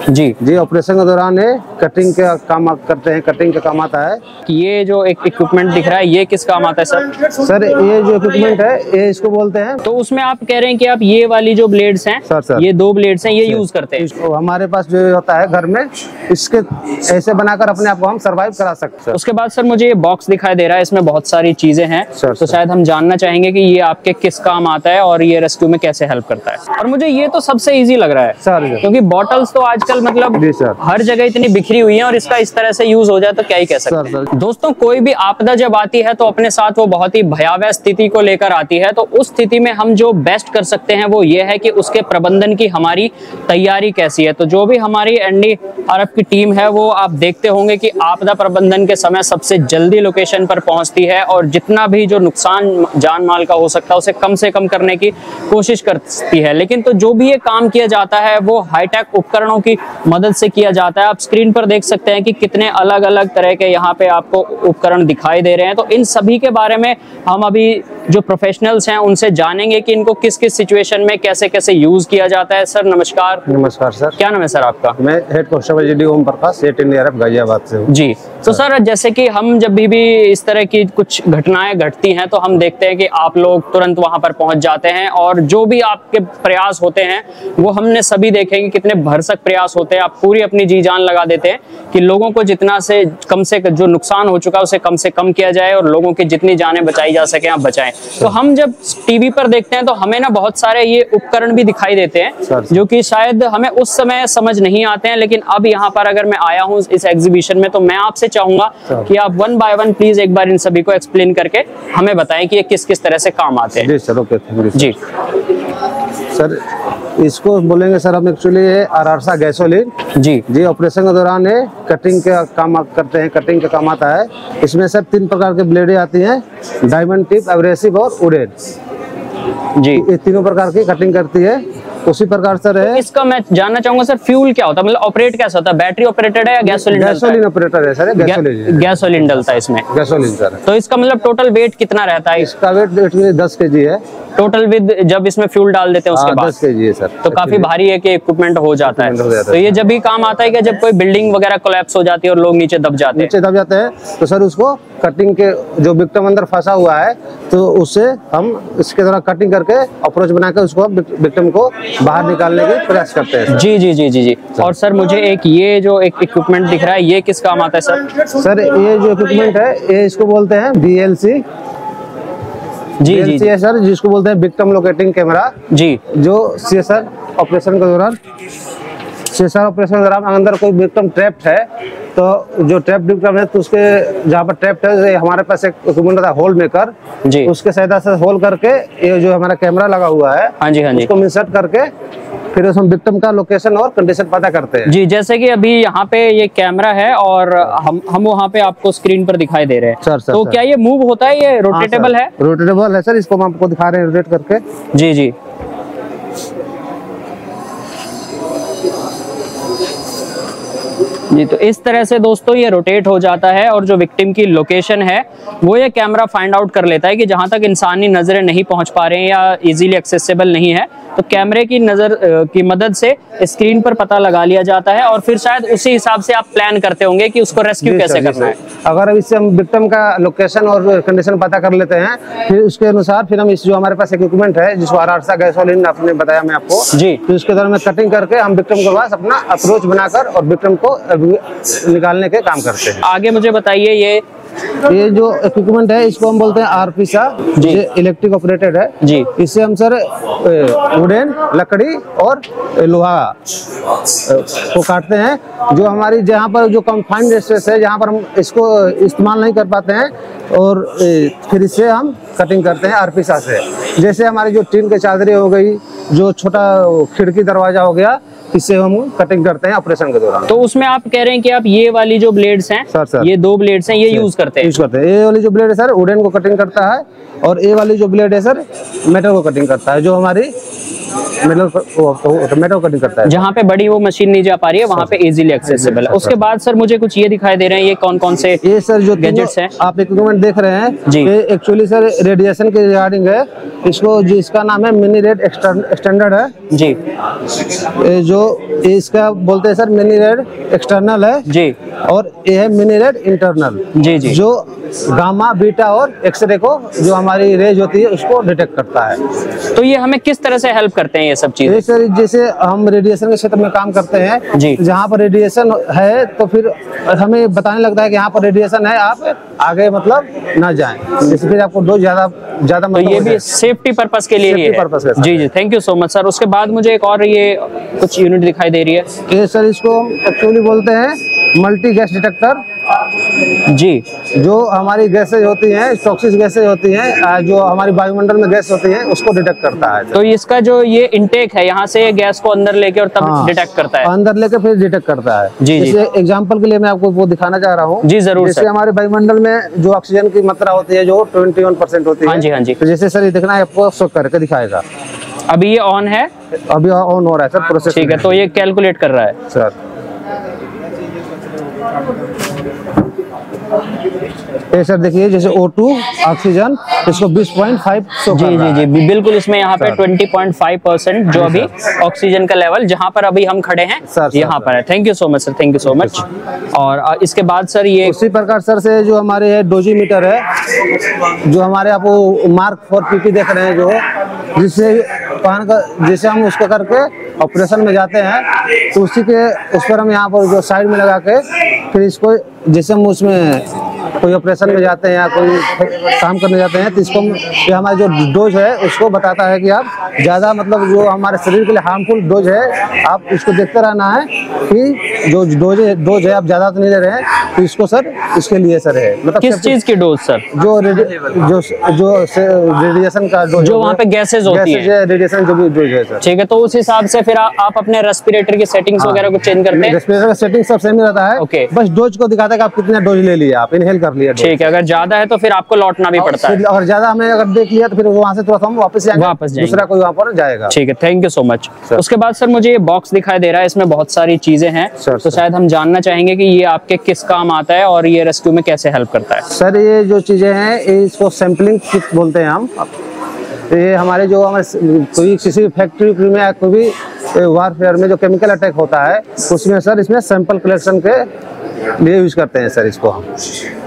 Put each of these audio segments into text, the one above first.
जी operation के दौरान ये कटिंग का काम करते हैं, कटिंग का काम आता है। ये जो एक इक्विपमेंट दिख रहा है ये किस काम आता है सर? सर ये जो इक्विपमेंट है ये इसको बोलते हैं। तो उसमें आप कह रहे हैं कि आप ये वाली जो ब्लेड्स हैं सर ये 2 ब्लेड्स हैं, ये यूज करते हैं। हमारे पास जो होता है घर में, इसके ऐसे बनाकर अपने आप को हम सर्वाइव करा सकते हैं। उसके बाद सर मुझे ये बॉक्स दिखाई दे रहा है, इसमें बहुत सारी चीजें हैं, तो शायद हम जानना चाहेंगे कि ये आपके किस काम आता है और ये रेस्क्यू में कैसे हेल्प करता है। और मुझे ये तो सबसे इजी लग रहा है सर, क्योंकि बॉटल्स तो आजकल मतलब हर जगह इतनी बिखरी हुई है और इसका इस तरह से यूज हो जाए तो क्या ही कह सकते हैं। दोस्तों कोई भी आपदा जब आती है तो अपने साथ वो बहुत ही भयावह स्थिति को लेकर आती है, तो उस स्थिति में हम जो बेस्ट कर सकते हैं वो ये है कि उसके प्रबंधन की हमारी तैयारी कैसी है। तो जो भी हमारी एनडीआरएफ की टीम है वो आप देखते होंगे कि आपदा प्रबंधन के समय सबसे जल्दी लोकेशन पर पहुंचती है और जितना भी जो नुकसान जान माल का हो सकता है उसे कम से कम करने की कोशिश करती है। लेकिन तो जो भी ये काम किया जाता है वो हाईटेक उपकरणों की मदद से किया जाता है। आप स्क्रीन पर देख सकते हैं कि कितने अलग अलग तरह के यहाँ पे आपको उपकरण दिखाई दे रहे हैं। तो इन सभी के बारे में हम अभी जो प्रोफेशनल्स हैं उनसे जानेंगे कि इनको किस किस सिचुएशन में कैसे कैसे यूज किया जाता है। सर नमस्कार। नमस्कार सर। क्या नाम है सर आपका? मैं head constable GD Om Prakash, NDRF Ghaziabad से हूँ। जी तो सर जैसे कि हम जब भी इस तरह की कुछ घटनाएं घटती हैं तो हम देखते हैं कि आप लोग तुरंत वहां पर पहुंच जाते हैं और जो भी आपके प्रयास होते हैं वो हमने सभी देखे कि कितने भरसक प्रयास होते हैं। आप पूरी अपनी जी जान लगा देते हैं कि लोगों को जितना से कम से जो नुकसान हो चुका है उसे कम से कम किया जाए और लोगों की जितनी जानें बचाई जा सके आप बचाएं। तो हम जब टीवी पर देखते हैं तो हमें ना बहुत सारे ये उपकरण भी दिखाई देते हैं जो कि शायद हमें उस समय समझ नहीं आते हैं, लेकिन अब यहाँ पर अगर मैं आया हूँ इस एग्जीबिशन में तो मैं आपसे चाहूंगा कि आप 1 बाय 1 प्लीज एक बार इन सभी को एक्सप्लेन करके हमें बताएं कि ये किस किस तरह से काम आते हैं। जी सर, ओके, थैंक यू जी सर। इसको बोलेंगे सर हम एक्चुअली आरारसा गैसोलीन। जी ऑपरेशन के दौरान ये कटिंग का काम करते हैं, कटिंग का काम आता है। इसमें सर 3 प्रकार के ब्लेडें आती हैं, डायमंड टिप, एब्रेसिव और वुडन। जी ये तीनों प्रकार की कटिंग करती है। उसी प्रकार सर है। तो इसका मैं जानना चाहूंगा सर फ्यूल क्या होता है, मतलब ऑपरेट कैसा होता है? बैटरी ऑपरेटेड है या गैसोलीन? गैसोलीन ऑपरेटर है सर, गैसोलीन डलता है इसमें। Gasoline sir. तो इसका मतलब टोटल वेट कितना रहता है? इसका वेट 10 kg है टोटल विद जब इसमें फ्यूल डाल देते हैं उसके बाद 10 kg है सर। तो काफी भारी है कि इक्विपमेंट हो जाता है। तो ये जब भी काम आता है कि जब कोई बिल्डिंग वगैरह कोलैप्स हो जाती है और लोग नीचे दब जाते हैं तो सर उसको कटिंग के जो विक्टिम अंदर फंसा हुआ है तो उससे हम इसके द्वारा कटिंग करके अप्रोच बनाकर उसको विक्टिम को बाहर निकालने के प्रयास करते हैं। जी जी जी जी जी। और सर मुझे एक ये जो एक इक्विपमेंट दिख रहा है ये किस काम आता है सर? सर ये जो इक्विपमेंट है ये इसको बोलते हैं BLC। जी है सर, जिसको बोलते हैं विक्टिम लोकेटिंग कैमरा। जी जो CSR ऑपरेशन के दौरान अंदर कोई विक्टिम ट्रैप्ड है तो जो ट्रैप विक्टिम है तो उसके जहाँ पर ट्रैप्ड है हमारे पास एक इक्विपमेंट होता है होल मेकर। जी उसके सहायता से होल करके ये जो हमारा कैमरा लगा हुआ है हाँ जी उसको इंसर्ट करके फिर उसमें विक्टिम का लोकेशन और कंडीशन पता करते हैं। जी जैसे कि अभी यहाँ पे ये कैमरा है और हम वहाँ पे आपको स्क्रीन पर दिखाई दे रहे हैं। सर, क्या ये मूव होता है, ये रोटेटेबल है? रोटेटेबल है सर, इसको हम आपको दिखा रहे हैं रोटेट करके। जी जी जी। तो इस तरह से दोस्तों ये रोटेट हो जाता है और जो विक्टिम की लोकेशन है वो ये कैमरा फाइंड आउट कर लेता है कि जहां तक इंसानी नजरें नहीं पहुंच पा रहे हैं या इजीली एक्सेसिबल नहीं है तो कैमरे की नजर की मदद से स्क्रीन पर पता लगा लिया जाता है और फिर शायद उसी हिसाब से आप प्लान करते होंगे कि उसको रेस्क्यू कैसे करना है। अगर इससे हम विक्टिम का लोकेशन और कंडीशन पता कर लेते हैं फिर उसके अनुसार फिर हम इस जो हमारे पास इक्विपमेंट है जिसको आरारसा गैसोलीन आपने बताया मैं आपको जी, तो इसके दौरान में कटिंग करके हम विक्टिम के पास अपना अप्रोच बनाकर और विक्टिम को निकालने के काम करते हैं। आगे मुझे बताइए ये जो इक्विपमेंट है इसको हम बोलते हैं आरपीसा, ये इलेक्ट्रिक ऑपरेटेड है जी। इससे हम सर वुडन लकड़ी और लोहा को काटते हैं जो हमारी जहाँ पर जो कन्फाइंड स्पेस है जहाँ पर हम इसको इस्तेमाल नहीं कर पाते हैं और फिर इससे हम कटिंग करते हैं आरपीसा से। जैसे हमारी जो टीन के चादरें हो गई, जो छोटा खिड़की दरवाजा हो गया, इससे हम कटिंग करते हैं ऑपरेशन के दौरान। तो उसमें आप कह रहे हैं कि आप ये वाली जो ब्लेड्स हैं सर ये 2 ब्लेड्स हैं ये यूज करते हैं? ये वाली जो ब्लेड है सर वुडन को कटिंग करता है और ये वाली जो ब्लेड है सर मेटल को कटिंग करता है। जो हमारी मेटल कटिंग करता है। जहाँ पे बड़ी वो मशीन नहीं जा पा रही है वहाँ पे इजीली एक्सेसिबल है। उसके बाद सर मुझे कुछ ये दिखाई दे रहे हैं, ये कौन कौन से ये सर जो गैजेट्स हैं आप इक्विपमेंट देख रहे हैं जी, ये एक्चुअली सर रेडिएशन के रिगार्डिंग है। इसको जिसका नाम है मिनी रेड एक्सटेंडर है जी, ये जो इसका बोलते हैं सर मिनी रेड एक्सटर्नल है जी, और ये है मिनी रेड इंटरनल जी, जी, जो गामा बीटा और एक्सरे को जो हमारी रेज होती है उसको डिटेक्ट करता है। तो ये हमें किस तरह से हेल्प करते हैं ये सब चीजें? सर जैसे हम रेडिएशन के क्षेत्र में काम करते हैं जी, जहाँ पर रेडिएशन है तो फिर हमें बताने लगता है कि यहाँ पर रेडिएशन है, आप आगे मतलब ना जाएं, जैसे फिर आपको डोज ज्यादा तो ये भी सेफ्टी पर्पस के लिए ही है। जी जी, thank you so much sir. उसके बाद मुझे एक और ये कुछ यूनिट दिखाई दे रही है, ये सर इसको एक्चुअली बोलते हैं मल्टी गैस डिटेक्टर जी, जो हमारी गैसेज होती हैं, टॉक्सिक गैसेज होती हैं, जो हमारी वायुमंडल में गैस होती है उसको डिटेक्ट करता है। तो इसका जो ये इनटेक है यहाँ से गैस को अंदर लेके और तब डिटेक्ट करता है, अंदर लेके फिर डिटेक्ट करता है। जी जी, एग्जांपल के लिए मैं आपको वो दिखाना चाह रहा हूँ। जी जरूर। जैसे हमारे वायुमंडल में जो ऑक्सीजन की मात्रा होती है जो 21% होती है। हाँ जी, हाँ जी। तो जैसे सर ये देखना है आपको शो करके दिखाएगा। अभी ये ऑन है, अभी ऑन हो रहा है सर प्रोसेस। ठीक है, तो ये कैलकुलेट कर रहा है सर। ये सर देखिए जैसे O2 ऑक्सीजन इसको 20.5 शो कर रहा है। जी जी, बिल्कुल इसमें यहाँ पे 20.5% जो अभी ऑक्सीजन का लेवल जहाँ पर अभी हम खड़े हैं यहाँ पर है। Thank you so much sir, thank you so much. और इसके बाद सर ये उसी प्रकार सर से जो हमारे है डोजीमीटर है, जो हमारे आप मार्क 4 PP देख रहे हैं, जो जिससे हम उसको करके ऑपरेशन में जाते हैं तो उसी के उस पर हम यहाँ पर जो साइड में लगा के फिर इसको जैसे हम उसमें कोई ऑपरेशन में जाते हैं या कोई काम करने जाते हैं तो इसको ये हमारा जो डोज है उसको बताता है कि आप ज़्यादा मतलब जो हमारे शरीर के लिए हार्मफुल डोज है आप इसको देखते रहना है कि जो डोज है आप ज़्यादा तो नहीं ले रहे हैं, तो इसको सर इसके लिए सर है मतलब किस चीज़ की डोज सर? जो रेडिएशन का डोज, जो वहाँ पे गैसेज होती है, रेडिएशन जो भी डोज है सर। ठीक है, तो उस हिसाब से फिर आप अपने रेस्पिरेटर की सेटिंग्स वगैरह को चेंज करते हैं? रेस्पिरेटर का सेटिंग सब सेम ही रहता है। ओके, बस डोज को दिखाता है कि आप कितना डोज ले लिया, आप इनहेल कर लिया। ठीक है, अगर ज्यादा है तो फिर आपको लौटना भी पड़ता है। अगर ज्यादा हमने अगर देख लिया तो फिर वहाँ से तुरंत हम वापस जाएंगे, दूसरा कोई वहाँ पर जाएगा। ठीक है, थैंक यू सो मच। उसके बाद सर मुझे ये बॉक्स दिखाई दे रहा है, इसमें बहुत सारी चीजें हैं, तो शायद हम जानना चाहेंगे कि ये आपके किस काम आता है और ये रेस्क्यू में कैसे हेल्प करता है? सर ये जो चीजें हैं इसको सैंपलिंग किट बोलते हैं हम। ये हमारे जो कोई किसी फैक्ट्री में या कोई भी वारफेयर में जो केमिकल अटैक होता है उसमें सर इसमें सैंपल कलेक्शन के लिए यूज करते हैं सर इसको हम।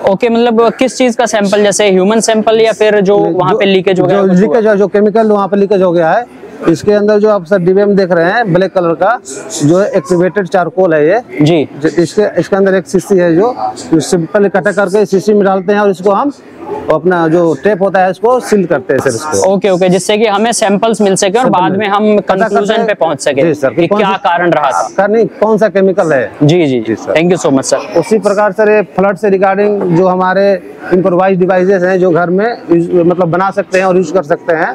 ओके, मतलब किस चीज का सैंपल, जैसे ह्यूमन सैंपल या फिर जो वहाँ पे लीकेज हो गया? जो केमिकल वहाँ पे लीकेज हो गया है, इसके अंदर जो आप सर डिब्बे में देख रहे हैं ब्लैक कलर का जो एक्टिवेटेड चारकोल है ये जी, इसके अंदर एक शीशी है जो सिंपल इकट्ठा करके शीशी में डालते हैं और इसको हम अपना जो टेप होता है इसको सील करते हैं सर इसको। ओके ओके, जिससे कि हमें सैंपल्स मिल सके और बाद में हम कंक्लूजन पे पहुंच सके कि क्या कारण रहा था, नहीं कौन सा केमिकल है। जी जी जी, thank you so much sir. उसी प्रकार सर ये फ्लड से रिगार्डिंग जो हमारे इम्प्रोवाइज डिवाइसेस हैं जो घर में मतलब बना सकते हैं और यूज कर सकते हैं,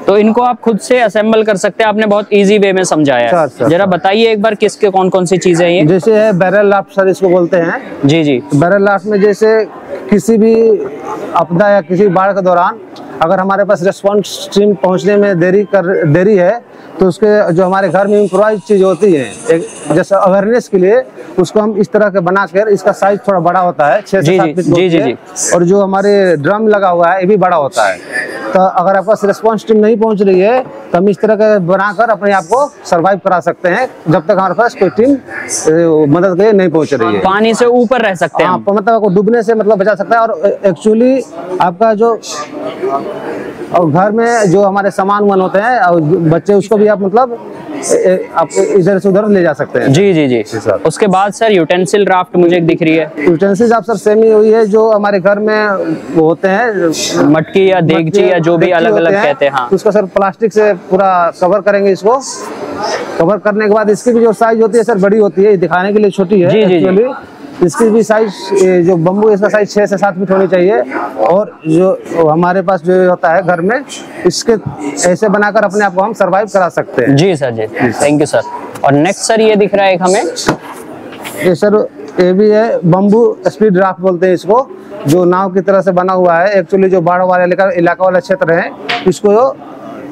तो इनको आप खुद से असेंबल कर सकते हैं। आपने बहुत इजी वे में समझाया है। जरा बताइए एक बार किसके कौन कौन सी चीजें हैं ये? जैसे है बैरल लाफ्ट सर इसको बोलते हैं। जी जी, बैरल लाफ्ट में जैसे किसी भी आपदा या किसी बाढ़ के दौरान अगर हमारे पास रिस्पॉन्स टीम पहुंचने में देरी है तो उसके जो हमारे घर में इम्प्रोवाइज चीज होती है एक जैसे अवेयरनेस के लिए उसको हम इस तरह के बना कर, इसका साइज थोड़ा बड़ा होता है 6 से 7 फीट और जो हमारे ड्रम लगा हुआ है ये भी बड़ा होता है। तो अगर आपके पास रिस्पॉन्स टीम नहीं पहुंच रही है तो हम इस तरह के बनाकर अपने आप को सर्वाइव करा सकते हैं जब तक हमारे पास कोई टीम मदद के लिए नहीं पहुंच रही है। पानी से ऊपर रह सकते हैं, मतलब आपको डूबने से मतलब बचा सकता है। और एक्चुअली आपका जो और घर में जो हमारे सामान वन होते हैं और बच्चे उसको भी आप मतलब आप इधर से उधर ले जा सकते हैं। जी जी जी सर। उसके बाद सर यूटेंसिल राफ्ट मुझे दिख रही है। यूटेंसिल आप सर सेम ही हुई है जो हमारे घर में वो होते हैं मटकी या देगची या जो भी अलग अलग कहते हैं। हाँ, उसको सर प्लास्टिक से पूरा कवर करेंगे। इसको कवर करने के बाद इसकी भी जो साइज होती है सर बड़ी होती है, दिखाने के लिए छोटी है एक्चुअली। इसकी भी साइज जो बम्बू इसका साइज 6 से 7 फीट होनी चाहिए और जो हमारे पास जो होता है घर में इसके ऐसे बनाकर अपने आप को हम सरवाइव करा सकते हैं। जी सर, जी थैंक यू सर। और नेक्स्ट सर ये दिख रहा है एक हमें, ये सर ये भी है बम्बू स्पीड राफ्ट बोलते हैं इसको, जो नाव की तरह से बना हुआ है। एक्चुअली जो बाढ़ वाले इलाका वाला क्षेत्र है इसको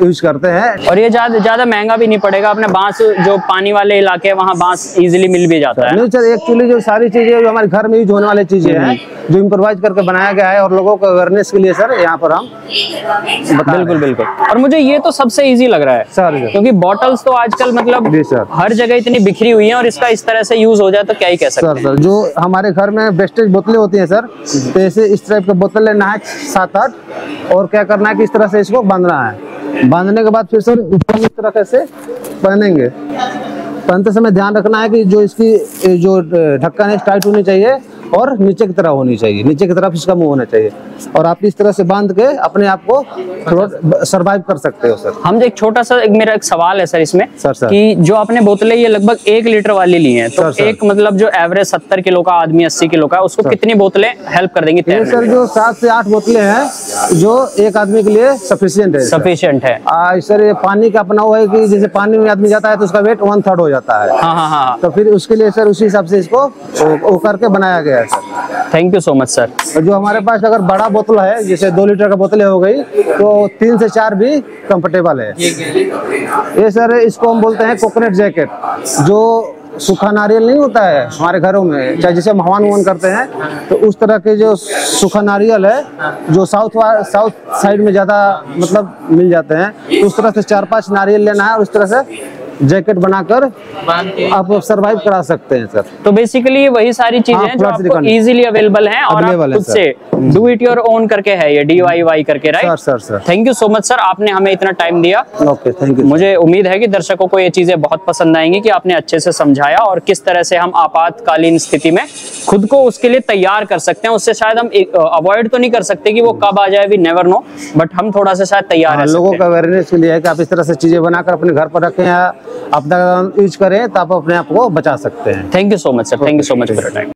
यूज करते हैं। और ये ज्यादा महंगा भी नहीं पड़ेगा, अपने बांस जो पानी वाले इलाके हैं वहाँ बांस इजीली मिल भी जाता है। नहीं सर, एक्चुअली जो सारी चीजें जो हमारे घर में यूज होने वाली चीजें हैं, जो इम्प्रोवाइज करके बनाया गया है और लोगों को अवेयरनेस के लिए सर यहाँ पर हम बिल्कुल बिल्कुल। और मुझे ये तो सबसे इजी लग रहा है सर, क्योंकि बॉटल्स तो आजकल मतलब हर जगह इतनी बिखरी हुई है, और इसका इस तरह से यूज हो जाए तो क्या ही कह सकते हैं। सर जो हमारे घर में वेस्टेज बोतलें होती हैं सर, तो ऐसे इस टाइप की बोतल लेना है 7-8, और क्या करना है कि इस तरह से इसको बांधना है। बांधने के बाद फिर सर ऊपर इस तरह से पहनेंगे। पहनते समय ध्यान रखना है कि जो इसकी जो ढक्कन है टाइट होनी चाहिए और नीचे की तरफ होनी चाहिए, नीचे की तरफ इसका मुंह होना चाहिए, और आप इस तरह से बांध के अपने आप को थोड़ा सरवाइव कर सकते हो सर। हम एक छोटा सा मेरा एक सवाल है सर इसमें सर कि जो आपने बोतलें ये लगभग 1 लीटर वाली ली हैं, तो सर, एक मतलब जो एवरेज 70 किलो का आदमी 80 किलो का, उसको कितनी बोतलें हेल्प कर देंगी? ये सर जो 7 से 8 बोतलें हैं जो एक आदमी के लिए सफिशिएंट है। सफिशिएंट है सर। ये पानी का अपना वो है कि जैसे पानी में आदमी जाता है तो उसका वेट 1/3 हो जाता है। हाँ हाँ हाँ। तो फिर उसके लिए सर उसी हिसाब से इसको वो करके बनाया गया है sir. Thank you so much sir. जो हमारे पास अगर बड़ा बोतल है, जैसे 2 लीटर का बोतल हो गई, तो 3 से 4 भी कंफर्टेबल है। ये सर इसको हम बोलते हैं कोकोनट जैकेट। जो सूखा नारियल नहीं होता है हमारे घरों में, चाहे जैसे हम हवन ववन करते हैं, तो उस तरह के जो सूखा नारियल है जो साउथ साइड में ज्यादा मतलब मिल जाते हैं, तो उस तरह से 4-5 नारियल लेना है और उस तरह से जैकेट बनाकर आप सरवाइव करा सकते हैं सर। तो बेसिकली वही सारी चीजें हैं जो आपको इजीली अवेलेबल हैं, और आप खुद से डू इट योर ओन करके है, ये DIY करके, right? Sir thank you so much sir, आपने हमें इतना टाइम दिया। Okay, thank you. मुझे उम्मीद है कि दर्शकों को ये चीजें बहुत पसंद आएंगी कि आपने अच्छे से समझाया और किस तरह से हम आपातकालीन स्थिति में खुद को उसके लिए तैयार कर सकते हैं। उससे शायद हम अवॉइड तो नहीं कर सकते कि वो कब आ जाए, वी नेवर नो, बट हम थोड़ा सा शायद तैयार है। लोगों का अवेयरनेस के लिए है कि आप इस तरह से चीजें बनाकर अपने घर पर रखें या अपना यूज करें, तो आप अपने आप को बचा सकते हैं। Thank you so much sir, thank you so much for your time.